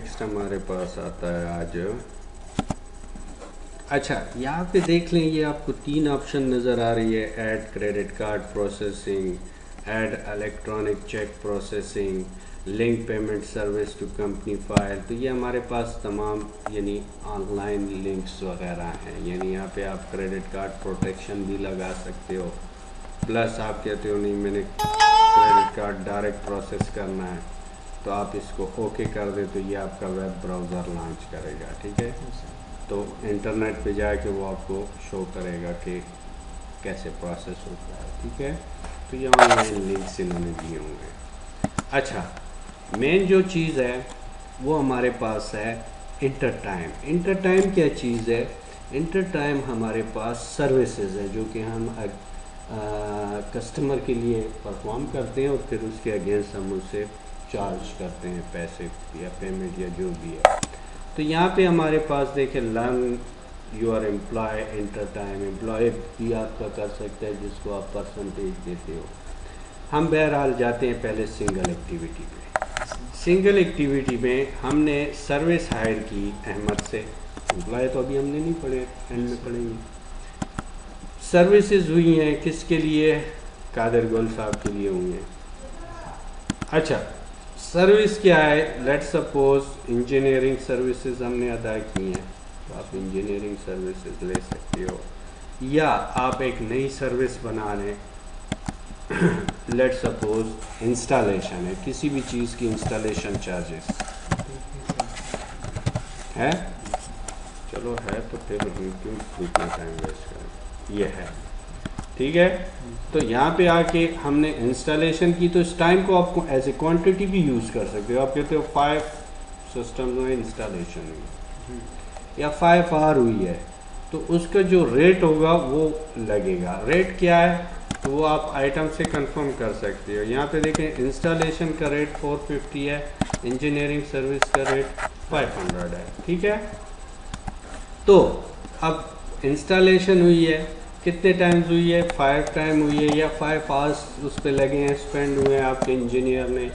Next हमारे पास आता है आज। अच्छा, यहाँ पे देख लें, ये आपको 3 ऑप्शन नज़र आ रही है, add credit card processing, add electronic check processing, link payment service to company file. तो ये हमारे पास तमाम यानी ऑनलाइन लिंक्स वगैरह हैं। यानी यहाँ पे आप क्रेडिट कार्ड प्रोटेक्शन भी लगा सकते हो, प्लस आप कहते हो नहीं मैंने क्रेडिट कार्ड डायरेक्ट प्रोसेस करना है, तो आप इसको ओके कर दे तो ये आपका वेब ब्राउज़र लॉन्च करेगा। ठीक है, तो इंटरनेट पे जाके वो आपको शो करेगा कि कैसे प्रोसेस होता है। ठीक है, तो ये ऑनलाइन लिंक्स इन्होंने दिए होंगे। अच्छा, मेन जो चीज़ है वो हमारे पास है इंटरटाइम। इंटरटाइम क्या चीज़ है? इंटरटाइम हमारे पास सर्विसेज है जो कि हम कस्टमर के लिए परफॉर्म करते हैं और फिर उसके अगेंस्ट हम उससे चार्ज करते हैं पैसे या पेमेंट या जो भी है। तो यहाँ पे हमारे पास देखें, लर्न योर एम्प्लॉय इंटरटाइम। एम्प्लॉय भी आपका कर सकता है जिसको आप परसेंटेज देते हो। हम बहरहाल जाते हैं पहले सिंगल एक्टिविटी पे। सिंगल एक्टिविटी में हमने सर्विस हायर की अहमद से। एम्प्लॉय तो अभी हमने नहीं पढ़े, एंड में पढ़ेंगे। सर्विसेज हुई हैं किसके लिए? कादर गोल साहब के लिए हुई हैं। अच्छा, सर्विस क्या है? लेट्स सपोज इंजीनियरिंग सर्विसेज हमने अदा की हैं, तो आप इंजीनियरिंग सर्विसेज ले सकते हो, या आप एक नई सर्विस बना लें। लेट्स सपोज इंस्टॉलेशन है, किसी भी चीज़ की इंस्टॉलेशन चार्जेस है। चलो है तो फिर क्यों इतना टाइम वेस्ट करें, ये है। ठीक है, तो यहाँ पे आके हमने इंस्टॉलेशन की, तो इस टाइम को आपको एज ए क्वांटिटी भी यूज़ कर सकते हो। आप कहते हो 5 सिस्टम में इंस्टॉलेशन हुई या 5 आवर हुई है, तो उसका जो रेट होगा वो लगेगा। रेट क्या है तो वो आप आइटम से कंफर्म कर सकते हो। यहाँ पे देखें, इंस्टॉलेशन का रेट 450 है, इंजीनियरिंग सर्विस का रेट 500 है। ठीक है, तो अब इंस्टॉलेशन हुई है, कितने टाइम्स हुई है? 5 टाइम हुई है, या 5 आवर्स उस पर लगे हैं, स्पेंड हुए हैं आपके इंजीनियर ने।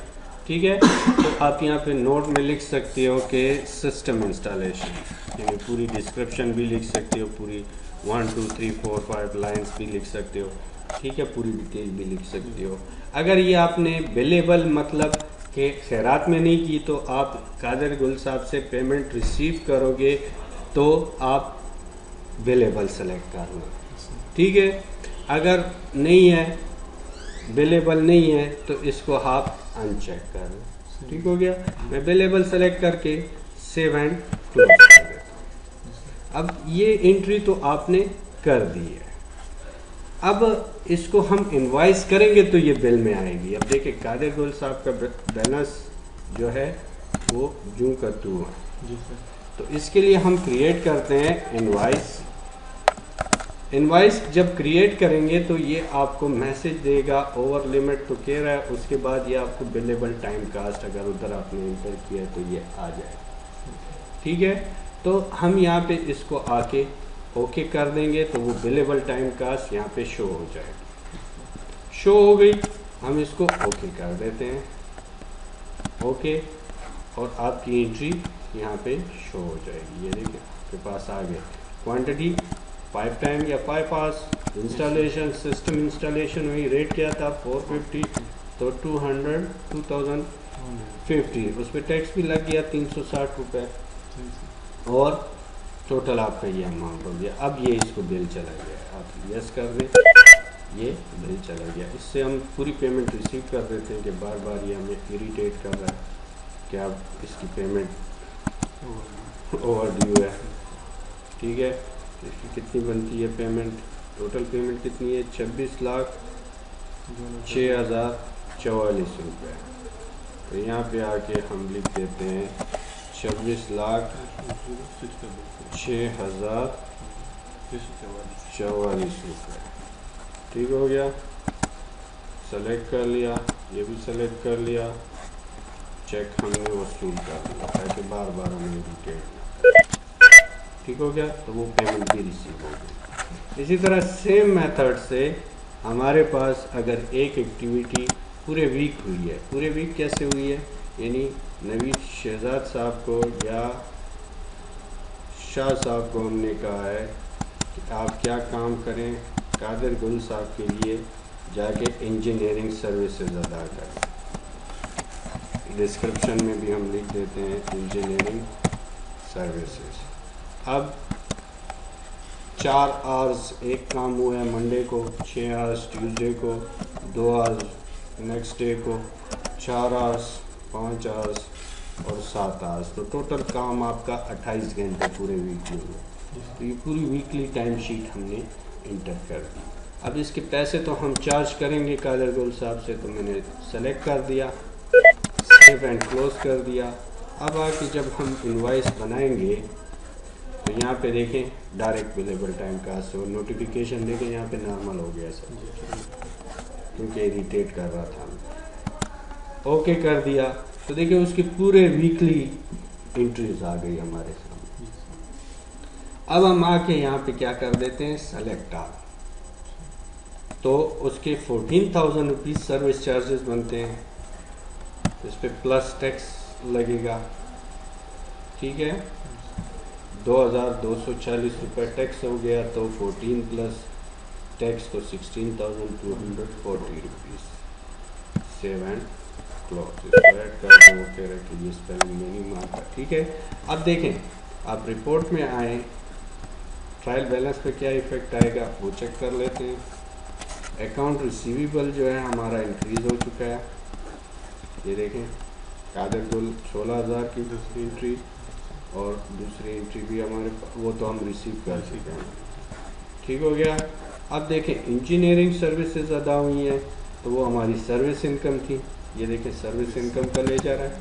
ठीक है, तो आप यहाँ पे नोट में लिख सकते हो कि सिस्टम इंस्टॉलेशन, यानी पूरी डिस्क्रिप्शन भी लिख सकते हो, पूरी 1 2 3 4 5 लाइन्स भी लिख सकते हो। ठीक है, पूरी डिटेल भी लिख सकते हो। अगर ये आपने बिलेबल मतलब कि खैरात में नहीं की, तो आप कादर गुल साहब से पेमेंट रिसीव करोगे तो आप बिलेबल सेलेक्ट कर लो। ठीक है, अगर नहीं है, बिलेबल नहीं है, तो इसको आप अनचेक कर लो। ठीक हो गया, मैं बिलेबल सेलेक्ट करके सेव एंड क्लोज कर देता हूँ। अब ये एंट्री तो आपने कर दी है। अब इसको हम इनवाइस करेंगे तो ये बिल में आएगी। अब देखिए, कादिर गुल साहब का बैलेंस जो है वो जूं का तू है, तो इसके लिए हम क्रिएट करते हैं इनवाइस। इनवाइस जब क्रिएट करेंगे तो ये आपको मैसेज देगा ओवर लिमिट तो कह रहा है, उसके बाद ये आपको बिलेबल टाइम कास्ट अगर उधर आपने इंटर किया तो ये आ जाए। ठीक है, तो हम यहाँ पे इसको आके ओके कर देंगे तो वो बिलेबल टाइम कास्ट यहाँ पे शो हो जाएगी। शो हो गई, हम इसको ओके कर देते हैं, ओके, और आपकी एंट्री यहाँ पे शो हो जाएगी। ये देखिए आपके पास आ गए क्वांटिटी 5 टाइम या 5 आवर्स, इंस्टॉलेशन सिस्टम इंस्टॉलेशन हुई, रेट क्या था 450, तो 2050, उस पर टैक्स भी लग गया 360 रुपये, और टोटल आपका ये अमाउंट हो गया। अब ये इसको बिल चला गया, आप यस कर दें, ये बिल चला गया। इससे हम पूरी पेमेंट रिसीव कर देते हैं कि बार बार ये हमें इरिटेट कर रहा है कि आप इसकी पेमेंट ओवर ड्यू है। ठीक है, इसकी कितनी बनती है पेमेंट? टोटल पेमेंट कितनी है? 26,06,044 रुपये। तो यहाँ पे आके हम लिख देते हैं 26,06,044 रुपये। ठीक हो गया, सेलेक्ट कर लिया, ये भी सेलेक्ट कर लिया, चेक हमने वसूल कर लिया ताकि बार बार हमें इरिटेट ना। ठीक हो गया, तो वो पेमेंट भी रिसीव हो गई। इसी तरह सेम मेथड से हमारे पास अगर एक एक्टिविटी पूरे वीक हुई है, पूरे वीक कैसे हुई है, यानी नवीद शहजाद साहब को या शाह साहब को हमने कहा है कि आप क्या काम करें, कादिर गुल साहब के लिए जाके इंजीनियरिंग सर्विसेज अदा करें। डिस्क्रिप्शन में भी हम लिख देते हैं इंजीनियरिंग सर्विसेज। अब 4 आवर्स एक काम हुआ है मंडे को, 6 आवर्स ट्यूसडे को, 2 आवर्स नेक्स्ट डे को, 4 आवर्स, 5 आवर्स और 7 आवर्स। तो टोटल काम आपका 28 घंटे पूरे वीक में हुआ। तो ये पूरी वीकली टाइम शीट हमने इंटर कर दी। अब इसके पैसे तो हम चार्ज करेंगे कादिर गुल साहब से, तो मैंने सेलेक्ट कर दिया, सेव एंड क्लोज कर दिया। अब आके जब हम इनवॉइस बनाएंगे तो यहाँ पे देखें डायरेक्ट बिलेबल टाइम का से नोटिफिकेशन देखें यहाँ पे नॉर्मल हो गया सर, क्योंकि इरिटेट कर रहा था। ओके कर दिया तो देखिए उसकी पूरे वीकली एंट्रीज आ गई हमारे सामने। अब हम आके यहाँ पे क्या कर देते हैं, सेलेक्ट ऑल। तो उसके 14,000 रुपीज़ सर्विस चार्जेस बनते हैं, इस पर प्लस टैक्स लगेगा, ठीक है। 2,240 रुपये टैक्स हो गया, तो 14 प्लस टैक्स तो 16,240 रुपीज़। सेव एंड क्लोज, इसको ऐड कर दो, ओके रखिए, ये स्पेलिंग नहीं मारता, ठीक है। अब देखें आप रिपोर्ट में आए, ट्रायल बैलेंस पे क्या इफेक्ट आएगा वो चेक कर लेते हैं। अकाउंट रिसीवेबल जो है हमारा इंक्रीज़ हो चुका है, ये देखें कादिर गुल 16,000 की दूसरी एंट्री, और दूसरी एंट्री भी हमारे वो तो हम रिसीव कर चुके हैं, ठीक हो गया। अब देखें इंजीनियरिंग सर्विसेज अदा हुई हैं, तो वो हमारी सर्विस इनकम थी, ये देखें सर्विस इनकम का ले जा रहा है।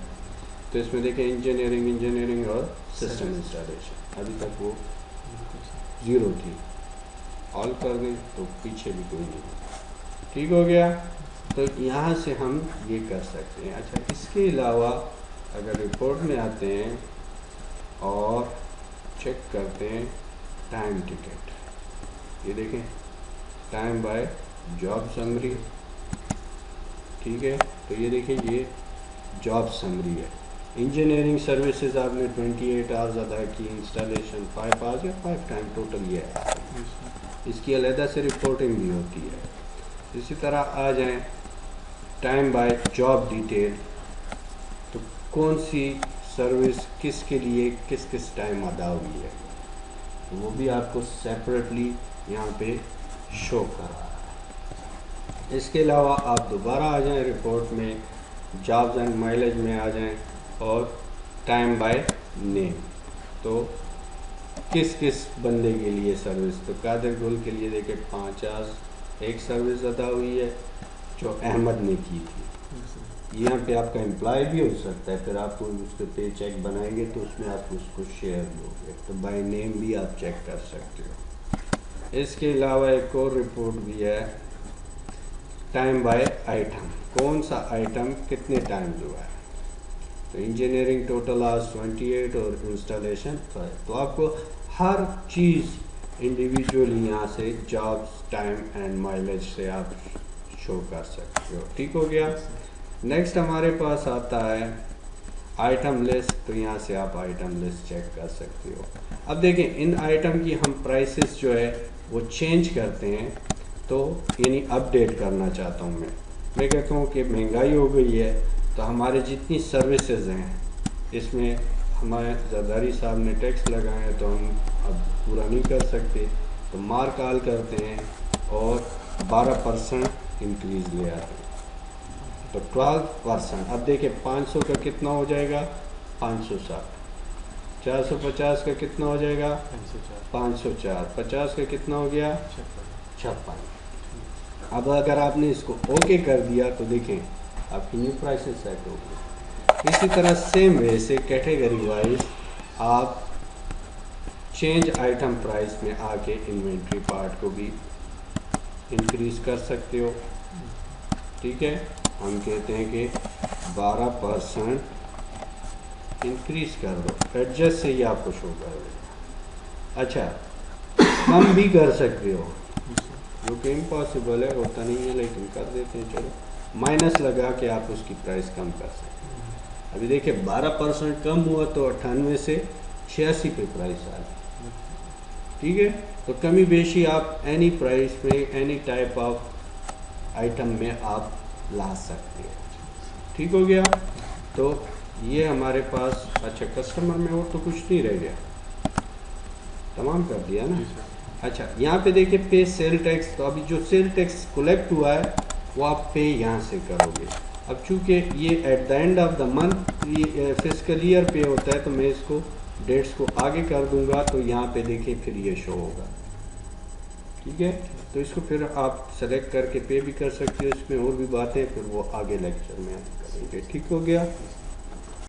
तो इसमें देखें इंजीनियरिंग और सिस्टम इंस्टॉलेशन, अभी तक वो 0 थी, ऑल कर दें तो पीछे भी कोई नहीं, ठीक हो गया। तो यहाँ से हम ये कर सकते हैं। अच्छा, इसके अलावा अगर रिपोर्ट में आते हैं और चेक करते हैं टाइम टिकट, ये देखें टाइम बाय जॉब समरी, ठीक है। तो ये देखिए ये जॉब समरी है। इंजीनियरिंग सर्विसेज आपने 28 आवर्स अदा की, इंस्टॉलेशन 5 आवर्स या 5 टाइम टोटल ये है। इसकी अलहदा से रिपोर्टिंग भी होती है। इसी तरह आ जाएं टाइम बाय जॉब डिटेल, तो कौन सी सर्विस किसके लिए किस किस टाइम अदा हुई है, तो वो भी आपको सेपरेटली यहाँ पे शो कर रहा है। इसके अलावा आप दोबारा आ जाएं रिपोर्ट में, जॉब्स एंड माइलेज में आ जाएं और टाइम बाय नेम, तो किस किस बंदे के लिए सर्विस, तो कादिर गुल के लिए देखिए 5 आवर्स एक सर्विस अदा हुई है जो अहमद ने की थी। यहाँ पे आपका एम्प्लॉय भी हो सकता है, फिर आपको उसके पे चेक बनाएंगे तो उसमें आप उसको शेयर दोगे, तो बाय नेम भी आप चेक कर सकते हो। इसके अलावा एक और रिपोर्ट भी है टाइम बाय आइटम, कौन सा आइटम कितने टाइम हुआ है। तो इंजीनियरिंग टोटल आवर्स 28 और इंस्टॉलेशन 5। तो आपको हर चीज़ इंडिविजुअली यहाँ से जॉब्स टाइम एंड माइलेज से आप शो कर सकते हो, ठीक हो गया। नेक्स्ट हमारे पास आता है आइटम लिस्ट, तो यहाँ से आप आइटम लिस्ट चेक कर सकते हो। अब देखें इन आइटम की हम प्राइसेस जो है वो चेंज करते हैं, तो यानी अपडेट करना चाहता हूँ मैं कहता हूँ कि महंगाई हो गई है, तो हमारे जितनी सर्विसेज हैं इसमें हमारे जरदारी साहब ने टैक्स लगाए हैं, तो हम अब पूरा नहीं कर सकते, तो मार काल करते हैं और 12% इंक्रीज़ ले आते हैं, तो 12%। अब देखिए 500 का कितना हो जाएगा 560, 450 का कितना हो जाएगा 504, 50 का कितना हो गया 56। अब अगर आपने इसको ओके कर दिया तो देखें आपकी न्यू प्राइसेस सेट हो गई। इसी तरह सेम वे से कैटेगरी वाइज आप चेंज आइटम प्राइस में आके इन्वेंट्री पार्ट को भी इंक्रीज़ कर सकते हो, ठीक है। हम कहते हैं कि 12% इंक्रीज़ कर दो, एडजस्ट से ही आपको शो कर देगा। अच्छा, कम भी कर सकते हो, जो कि इम्पॉसिबल है, होता नहीं है, लेकिन कर देते हैं। चलो माइनस लगा के आप उसकी प्राइस कम कर सकते हैं। अभी देखिए 12% कम हुआ तो 98 से 86 पे प्राइस आ गई। ठीक है, तो कमी बेशी आप एनी प्राइस पे एनी टाइप ऑफ आइटम में आप ला सकते हैं। ठीक हो गया। तो ये हमारे पास, अच्छा कस्टमर में और तो कुछ नहीं रह गया, तमाम कर दिया ना। अच्छा यहाँ पे देखिए पे सेल टैक्स, तो अभी जो सेल टैक्स कलेक्ट हुआ है वो आप पे यहाँ से करोगे। अब चूँकि ये at the end of the month ये फिजिकल ईयर पे होता है तो मैं इसको डेट्स को आगे कर दूंगा, तो यहाँ पे देखिए फिर ये शो होगा। ठीक है, तो इसको फिर आप सेलेक्ट करके पे भी कर सकते हो। इसमें और भी बातें फिर वो आगे लेक्चर में करेंगे। ठीक हो गया।